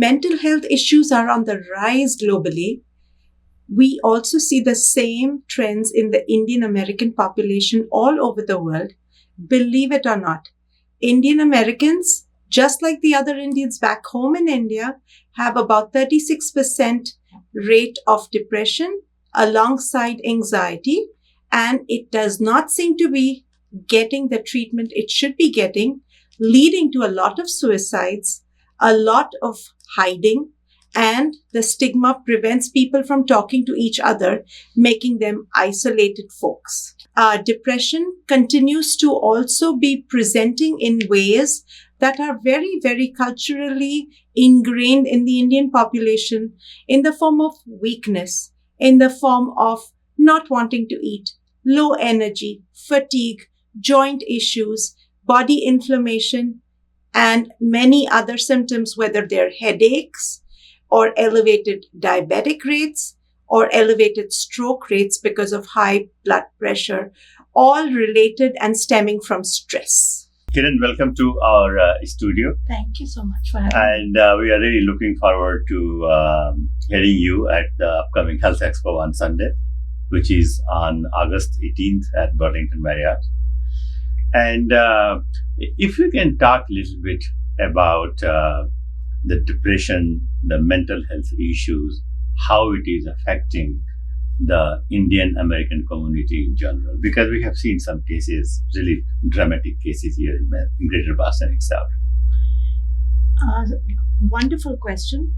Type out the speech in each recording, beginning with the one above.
mental health issues are on the rise globally, we also see the same trends in the Indian American population all over the world. Believe it or not, Indian Americans, just like the other Indians back home in India, have about 36% rate of depression alongside anxiety, and it does not seem to be getting the treatment it should be getting, leading to a lot of suicides, a lot of hiding, and the stigma prevents people from talking to each other, making them isolated folks. Depression continues to also be presenting in ways that are very, very culturally ingrained in the Indian population, in the form of weakness, in the form of not wanting to eat, low energy, fatigue, joint issues, body inflammation, and many other symptoms, whether they're headaches or elevated diabetic rates or elevated stroke rates because of high blood pressure, all related and stemming from stress. Kiran, welcome to our studio. Thank you so much for having me. And we are really looking forward to hearing you at the upcoming Health Expo on Sunday, which is on August 18th at Burlington Marriott. And if you can talk a little bit about the depression, the mental health issues, how it is affecting the Indian American community in general, because we have seen some cases, really dramatic cases here in Greater Boston itself. Wonderful question.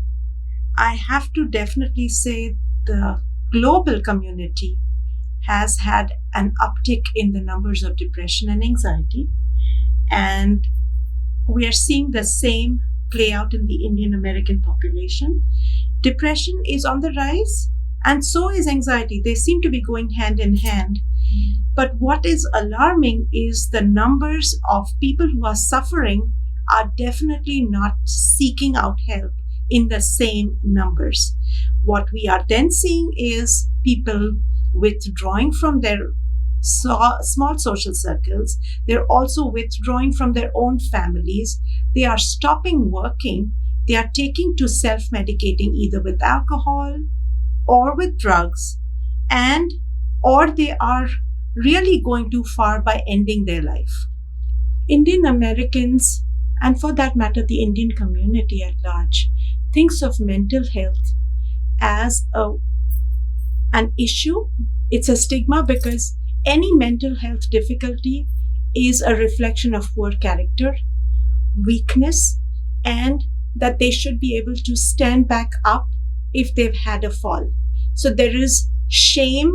I have to definitely say the global community has had an uptick in the numbers of depression and anxiety, and we are seeing the same play out in the Indian American population. Depression is on the rise, and so is anxiety. They seem to be going hand in hand. But what is alarming is the numbers of people who are suffering are definitely not seeking out help in the same numbers. What we are then seeing is people withdrawing from their small social circles. They're also withdrawing from their own families. They are stopping working. They are taking to self-medicating either with alcohol or with drugs, or they are really going too far by ending their life. Indian Americans, and for that matter, the Indian community at large, thinks of mental health as an issue. It's a stigma because any mental health difficulty is a reflection of poor character, weakness, and that they should be able to stand back up if they've had a fall. So there is shame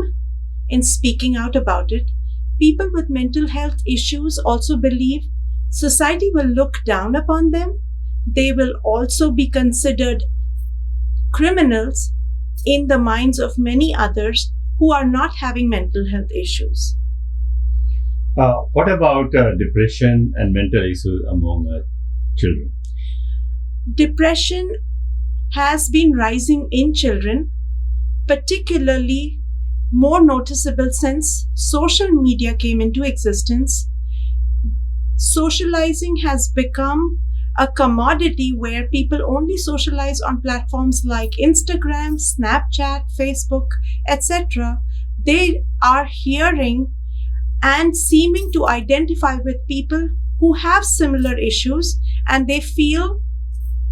in speaking out about it. People with mental health issues also believe society will look down upon them. They will also be considered criminals in the minds of many others who are not having mental health issues. What about depression and mental issues among children? Depression has been rising in children, particularly more noticeable since social media came into existence. Socializing has become a commodity where people only socialize on platforms like Instagram, Snapchat, Facebook, etc. They are hearing and seeming to identify with people who have similar issues, and they feel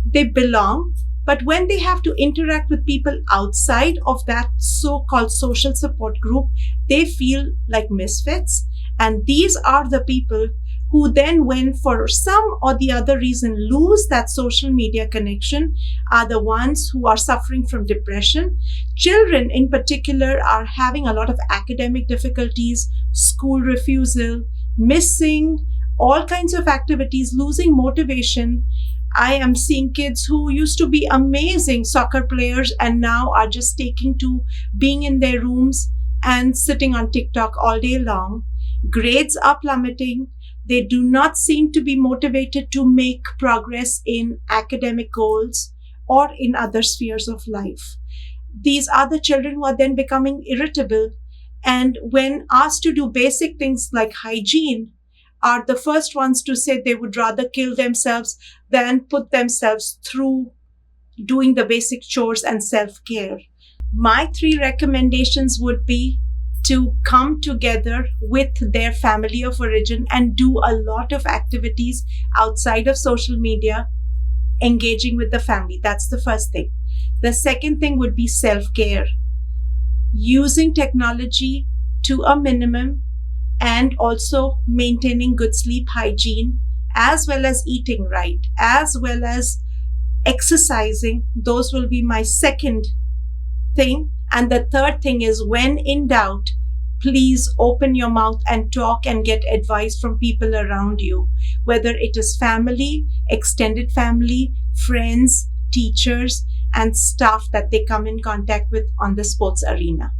they belong. But when they have to interact with people outside of that so-called social support group, they feel like misfits. And these are the people who then, when for some or the other reason lose that social media connection, are the ones who are suffering from depression. Children in particular are having a lot of academic difficulties, school refusal, missing all kinds of activities, losing motivation. I am seeing kids who used to be amazing soccer players and now are just taking to being in their rooms and sitting on TikTok all day long. Grades are plummeting. They do not seem to be motivated to make progress in academic goals or in other spheres of life. These are the children who are then becoming irritable, and when asked to do basic things like hygiene, are the first ones to say they would rather kill themselves than put themselves through doing the basic chores and self-care. My three recommendations would be to come together with their family of origin and do a lot of activities outside of social media, engaging with the family. That's the first thing. The second thing would be self-care, using technology to a minimum and also maintaining good sleep hygiene, as well as eating right, as well as exercising. Those will be my second thing. And the third thing is, when in doubt, please open your mouth and talk and get advice from people around you, whether it is family, extended family, friends, teachers, and staff that they come in contact with on the sports arena.